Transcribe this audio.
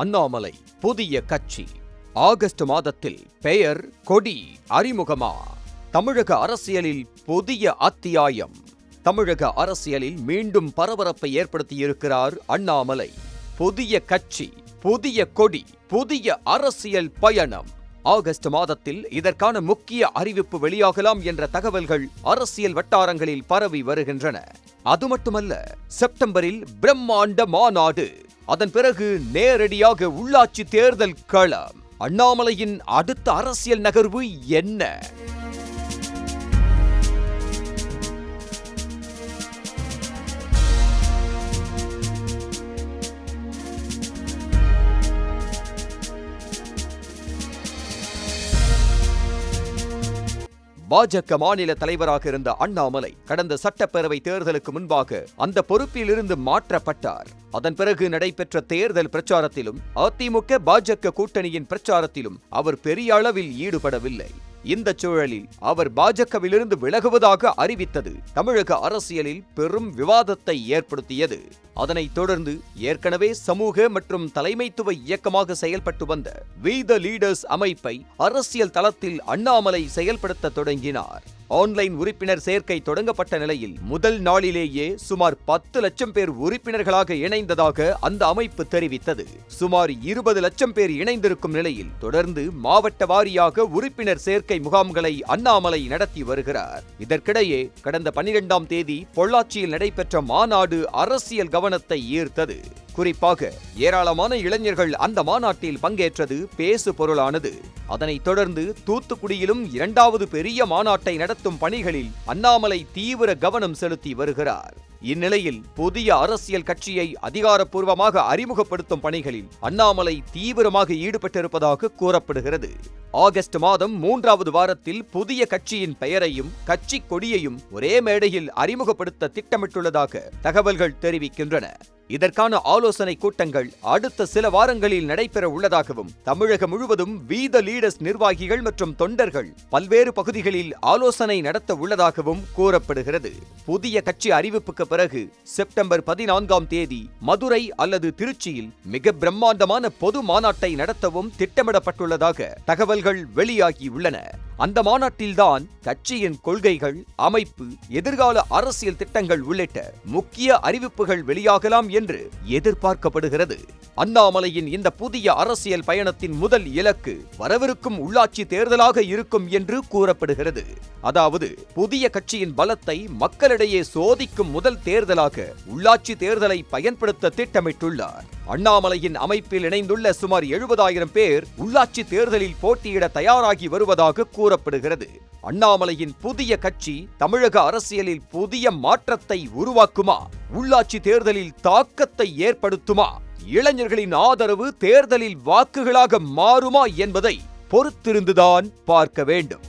அண்ணாமலை புதிய கட்சி ஆகஸ்ட் மாதத்தில் பெயர் கொடி அறிமுகமா? தமிழக அரசியலில் புதிய அத்தியாயம். தமிழக அரசியலில் மீண்டும் பரபரப்பை ஏற்படுத்தியிருக்கிறார் அண்ணாமலை. புதிய கட்சி, புதிய கொடி, புதிய அரசியல் பயணம். ஆகஸ்ட் மாதத்தில் இதற்கான முக்கிய அறிவிப்பு வெளியாகலாம் என்ற தகவல்கள் அரசியல் வட்டாரங்களில் பரவி வருகின்றன. அது மட்டுமல்ல, செப்டம்பரில் பிரம்மாண்ட மாநாடு, அதன் பிறகு நேரடியாக உள்ளாட்சி தேர்தல் களம். அண்ணாமலையின் அடுத்த அரசியல் நகர்வு என்ன? பாஜக மாநில தலைவராக இருந்த அண்ணாமலை கடந்த சட்டப்பேரவை தேர்தலுக்கு முன்பாக அந்த பொறுப்பிலிருந்து மாற்றப்பட்டார். அதன் பிறகு நடைபெற்ற தேர்தல் பிரச்சாரத்திலும் அதிமுக பாஜக கூட்டணியின் பிரச்சாரத்திலும் அவர் பெரிய அளவில் ஈடுபடவில்லை. இந்த சூழலில் அவர் பாஜகவிலிருந்து விலகுவதாக அறிவித்தது தமிழக அரசியலில் பெரும் விவாதத்தை ஏற்படுத்தியது. அதனைத் தொடர்ந்து ஏற்கனவே சமூக மற்றும் தலைமைத்துவ இயக்கமாக செயல்பட்டு வந்த வி த லீடர்ஸ் அமைப்பை அரசியல் தளத்தில் அண்ணாமலை செயல்படுத்த தொடங்கினார். ஆன்லைன் உறுப்பினர் சேர்க்கை தொடங்கப்பட்ட நிலையில் முதல் நாளிலேயே சுமார் 10 லட்சம் பேர் உறுப்பினர்களாக இணைந்ததாக அந்த அமைப்பு தெரிவித்தது. சுமார் 20 லட்சம் பேர் இணைந்திருக்கும் நிலையில் தொடர்ந்து மாவட்ட வாரியாக உறுப்பினர் சேர்க்கை முகாம்களை அண்ணாமலை நடத்தி வருகிறார். இதற்கிடையே கடந்த 12ஆம் தேதி பொள்ளாச்சியில் நடைபெற்ற மாநாடு அரசியல் கவனத்தை ஈர்த்தது. குறிப்பாக ஏராளமான இளைஞர்கள் அந்த மாநாட்டில் பங்கேற்றது பேசு பொருளானது. அதனைத் தொடர்ந்து தூத்துக்குடியிலும் 2வது பெரிய மாநாட்டை நடத்தும் பணிகளில் அண்ணாமலை தீவிர கவனம் செலுத்தி வருகிறார். இந்நிலையில் புதிய அரசியல் கட்சியை அதிகாரப்பூர்வமாக அறிமுகப்படுத்தும் பணிகளில் அண்ணாமலை தீவிரமாக ஈடுபட்டிருப்பதாக கூறப்படுகிறது. ஆகஸ்ட் மாதம் 3வது வாரத்தில் புதிய கட்சியின் பெயரையும் கட்சி கொடியையும் ஒரே மேடையில் அறிமுகப்படுத்த திட்டமிட்டுள்ளதாக தகவல்கள் தெரிவிக்கின்றன. இதற்கான ஆலோசனை கூட்டங்கள் அடுத்த சில வாரங்களில் நடைபெற உள்ளதாகவும், தமிழகம் முழுவதும் வி த லீடர்ஸ் நிர்வாகிகள் மற்றும் தொண்டர்கள் பல்வேறு பகுதிகளில் ஆலோசனை நடத்த உள்ளதாகவும் கூறப்படுகிறது. புதிய கட்சி அறிவிப்புக்கு பிறகு செப்டம்பர் 14ஆம் தேதி மதுரை அல்லது திருச்சியில் மிக பிரம்மாண்டமான பொது மாநாட்டை நடத்தவும் திட்டமிடப்பட்டுள்ளதாக தகவல்கள் வெளியாகியுள்ளன. அந்த மாநாட்டில்தான் கட்சியின் கொள்கைகள், அமைப்பு, எதிர்கால அரசியல் திட்டங்கள் உள்ளிட்ட முக்கிய அறிவிப்புகள் வெளியாகலாம் என்று எதிர்பார்க்கப்படுகிறது. அண்ணாமலையின் இந்த புதிய அரசியல் பயணத்தின் முதல் இலக்கு வரவிருக்கும் உள்ளாட்சி தேர்தலாக இருக்கும் என்று கூறப்படுகிறது. அதாவது புதிய கட்சியின் பலத்தை மக்களிடையே சோதிக்கும் முதல் தேர்தலாக உள்ளாட்சி தேர்தலை பயன்படுத்த திட்டமிட்டுள்ளார். அண்ணாமலையின் அமைப்பில் இணைந்துள்ள சுமார் 70,000 பேர் உள்ளாட்சி தேர்தலில் போட்டியிட தயாராகி வருவதாக கூறப்படுகிறது. அண்ணாமலையின் புதிய கட்சி தமிழக அரசியலில் புதிய மாற்றத்தை உருவாக்குமா? உள்ளாட்சி தேர்தலில் தாக்கத்தை ஏற்படுத்துமா? இளைஞர்களின் ஆதரவு தேர்தலில் வாக்குகளாக மாறுமா என்பதை பொறுத்திருந்துதான் பார்க்க வேண்டும்.